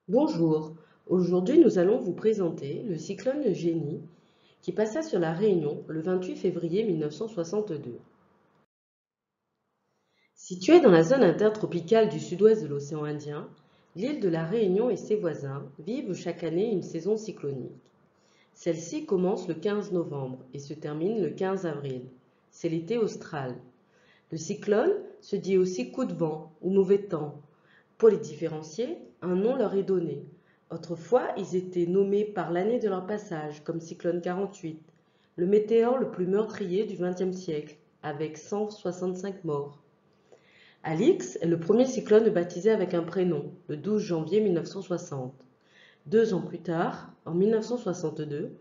Bonjour, aujourd'hui nous allons vous présenter le cyclone Génie qui passa sur la Réunion le 28 février 1962. Située dans la zone intertropicale du sud-ouest de l'océan Indien, l'île de la Réunion et ses voisins vivent chaque année une saison cyclonique. Celle-ci commence le 15 novembre et se termine le 15 avril. C'est l'été austral. Le cyclone se dit aussi coup de vent ou mauvais temps. Pour les différencier, un nom leur est donné. Autrefois, ils étaient nommés par l'année de leur passage, comme cyclone 48, le météore le plus meurtrier du XXe siècle, avec 165 morts. Alix est le premier cyclone baptisé avec un prénom, le 12 janvier 1960. 2 ans plus tard, en 1962,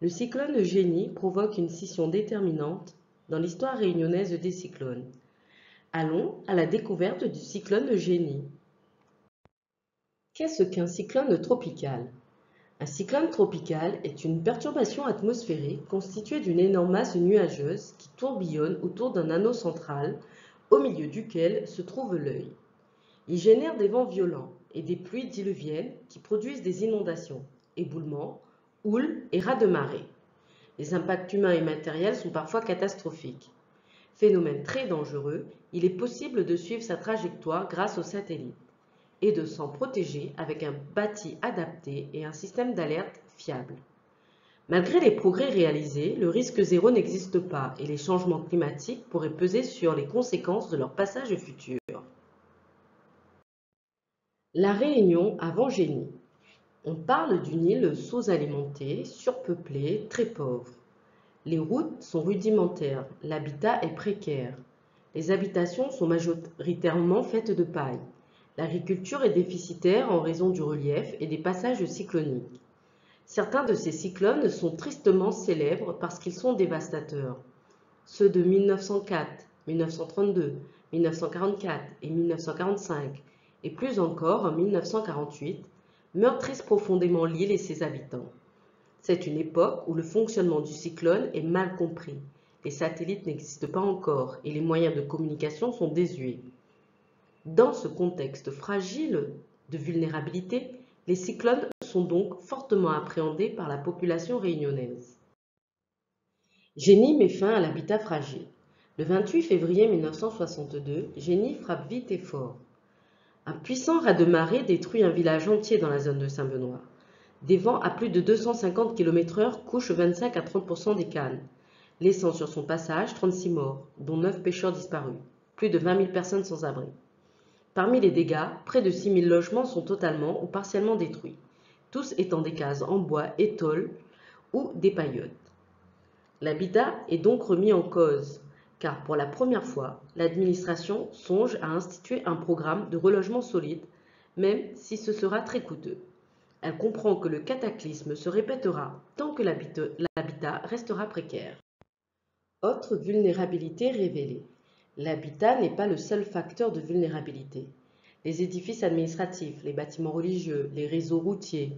le cyclone Génie provoque une scission déterminante dans l'histoire réunionnaise des cyclones. Allons à la découverte du cyclone Génie. Qu'est-ce qu'un cyclone tropical? Un cyclone tropical est une perturbation atmosphérique constituée d'une énorme masse nuageuse qui tourbillonne autour d'un anneau central, au milieu duquel se trouve l'œil. Il génère des vents violents et des pluies diluviennes qui produisent des inondations, éboulements, houles et raz de marée. Les impacts humains et matériels sont parfois catastrophiques. Phénomène très dangereux, il est possible de suivre sa trajectoire grâce aux satellites et de s'en protéger avec un bâti adapté et un système d'alerte fiable. Malgré les progrès réalisés, le risque zéro n'existe pas et les changements climatiques pourraient peser sur les conséquences de leur passage futur. La Réunion avant Génie. On parle d'une île sous-alimentée, surpeuplée, très pauvre. Les routes sont rudimentaires, l'habitat est précaire. Les habitations sont majoritairement faites de paille. L'agriculture est déficitaire en raison du relief et des passages cycloniques. Certains de ces cyclones sont tristement célèbres parce qu'ils sont dévastateurs. Ceux de 1904, 1932, 1944 et 1945, et plus encore en 1948, meurtrissent profondément l'île et ses habitants. C'est une époque où le fonctionnement du cyclone est mal compris. Les satellites n'existent pas encore et les moyens de communication sont désuets. Dans ce contexte fragile de vulnérabilité, les cyclones sont donc fortement appréhendés par la population réunionnaise. Génie met fin à l'habitat fragile. Le 28 février 1962, Génie frappe vite et fort. Un puissant raz-de-marée détruit un village entier dans la zone de Saint-Benoît. Des vents à plus de 250 km/h couchent 25 à 30% des cannes, laissant sur son passage 36 morts, dont 9 pêcheurs disparus, plus de 20 000 personnes sans abri. Parmi les dégâts, près de 6 000 logements sont totalement ou partiellement détruits, tous étant des cases en bois et tôle ou des paillotes. L'habitat est donc remis en cause, car pour la première fois, l'administration songe à instituer un programme de relogement solide, même si ce sera très coûteux. Elle comprend que le cataclysme se répétera tant que l'habitat restera précaire. Autre vulnérabilité révélée. L'habitat n'est pas le seul facteur de vulnérabilité. Les édifices administratifs, les bâtiments religieux, les réseaux routiers,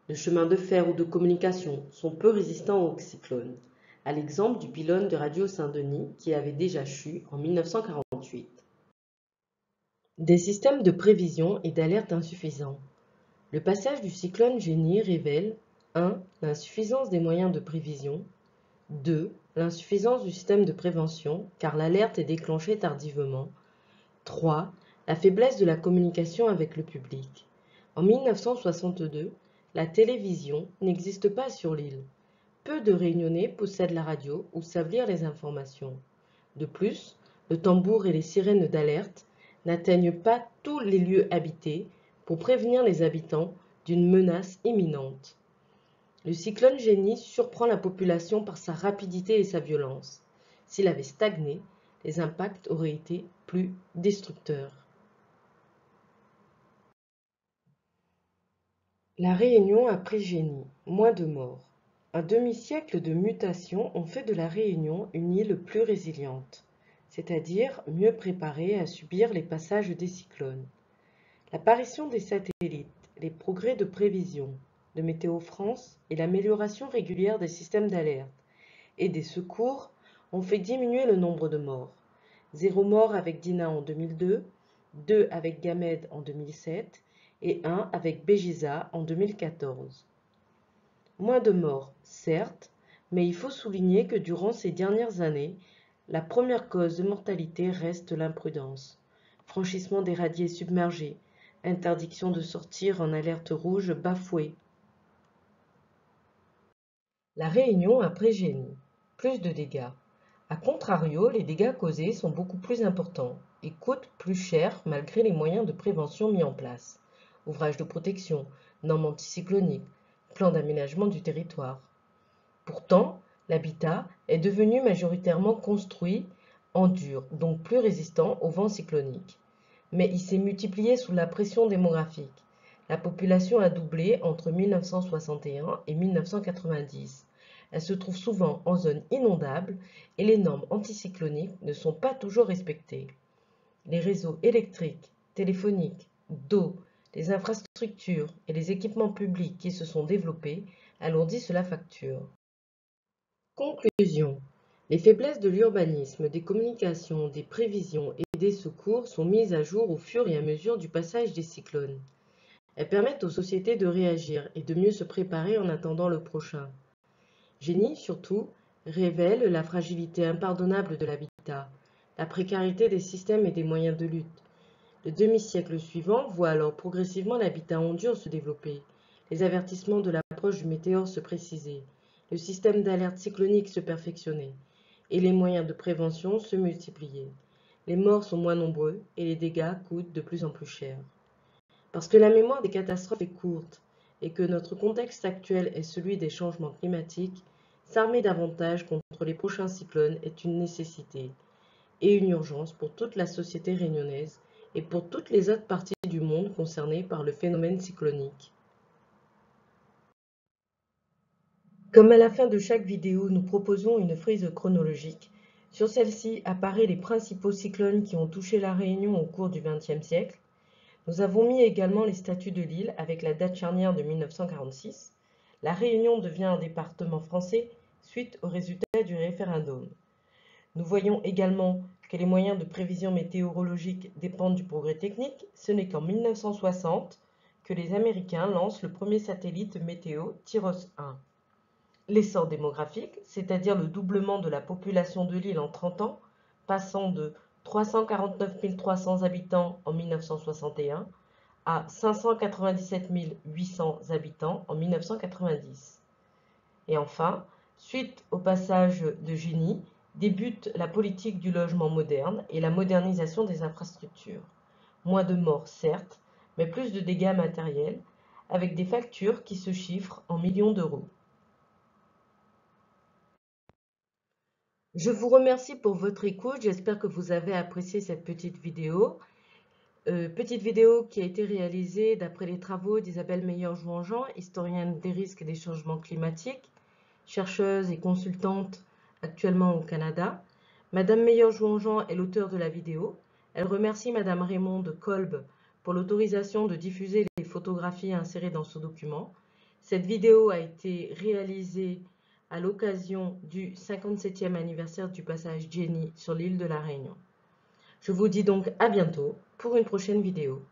le chemin de fer ou de communication sont peu résistants aux cyclones, à l'exemple du pylône de Radio Saint-Denis qui avait déjà chu en 1948. Des systèmes de prévision et d'alerte insuffisants. Le passage du cyclone Génie révèle 1. L'insuffisance des moyens de prévision, 2. L'insuffisance du système de prévention, car l'alerte est déclenchée tardivement, 3. La faiblesse de la communication avec le public. En 1962, la télévision n'existe pas sur l'île. Peu de Réunionnais possèdent la radio ou savent lire les informations. De plus, le tambour et les sirènes d'alerte n'atteignent pas tous les lieux habités pour prévenir les habitants d'une menace imminente. Le cyclone Génie surprend la population par sa rapidité et sa violence. S'il avait stagné, les impacts auraient été plus destructeurs. La Réunion après Génie, moins de morts. Un demi-siècle de mutations ont fait de la Réunion une île plus résiliente, c'est-à-dire mieux préparée à subir les passages des cyclones. L'apparition des satellites, les progrès de prévision, de Météo France et l'amélioration régulière des systèmes d'alerte et des secours ont fait diminuer le nombre de morts. 0 mort avec Dina en 2002, 2 avec Gamed en 2007 et un avec Béjiza en 2014. Moins de morts, certes, mais il faut souligner que durant ces dernières années, la première cause de mortalité reste l'imprudence. Franchissement des radiers submergés, interdiction de sortir en alerte rouge bafouée. La Réunion après génie. Plus de dégâts. A contrario, les dégâts causés sont beaucoup plus importants et coûtent plus cher malgré les moyens de prévention mis en place. Ouvrages de protection, normes anticycloniques, plan d'aménagement du territoire. Pourtant, l'habitat est devenu majoritairement construit en dur, donc plus résistant aux vents cycloniques. Mais il s'est multiplié sous la pression démographique. La population a doublé entre 1961 et 1990. Elle se trouve souvent en zone inondable et les normes anticycloniques ne sont pas toujours respectées. Les réseaux électriques, téléphoniques, d'eau, les infrastructures et les équipements publics qui se sont développés alourdissent la facture. Conclusion. Les faiblesses de l'urbanisme, des communications, des prévisions et des secours sont mises à jour au fur et à mesure du passage des cyclones. Elles permettent aux sociétés de réagir et de mieux se préparer en attendant le prochain. Génie, surtout, révèle la fragilité impardonnable de l'habitat, la précarité des systèmes et des moyens de lutte. Le demi-siècle suivant voit alors progressivement l'habitat en dur se développer, les avertissements de l'approche du météore se préciser, le système d'alerte cyclonique se perfectionner, et les moyens de prévention se multiplier. Les morts sont moins nombreux et les dégâts coûtent de plus en plus cher. Parce que la mémoire des catastrophes est courte et que notre contexte actuel est celui des changements climatiques, s'armer davantage contre les prochains cyclones est une nécessité et une urgence pour toute la société réunionnaise et pour toutes les autres parties du monde concernées par le phénomène cyclonique. Comme à la fin de chaque vidéo, nous proposons une frise chronologique. Sur celle-ci apparaissent les principaux cyclones qui ont touché la Réunion au cours du XXe siècle. Nous avons mis également les statuts de l'île avec la date charnière de 1946. La Réunion devient un département français suite au résultat du référendum. Nous voyons également que les moyens de prévision météorologique dépendent du progrès technique. Ce n'est qu'en 1960 que les Américains lancent le premier satellite météo TIROS 1. L'essor démographique, c'est-à-dire le doublement de la population de l'île en 30 ans, passant de 349 300 habitants en 1961 à 597 800 habitants en 1990. Et enfin, suite au passage de génie, débute la politique du logement moderne et la modernisation des infrastructures. Moins de morts, certes, mais plus de dégâts matériels, avec des factures qui se chiffrent en millions d'euros. Je vous remercie pour votre écoute, j'espère que vous avez apprécié cette petite vidéo. Petite vidéo qui a été réalisée d'après les travaux d'Isabelle Meyer-Jouanjean, historienne des risques et des changements climatiques, chercheuse et consultante actuellement au Canada. Madame Meyer-Jouanjean est l'auteure de la vidéo. Elle remercie Madame Raymonde Kolb pour l'autorisation de diffuser les photographies insérées dans ce document. Cette vidéo a été réalisée à l'occasion du 57e anniversaire du passage Jenny sur l'île de la Réunion. Je vous dis donc à bientôt pour une prochaine vidéo.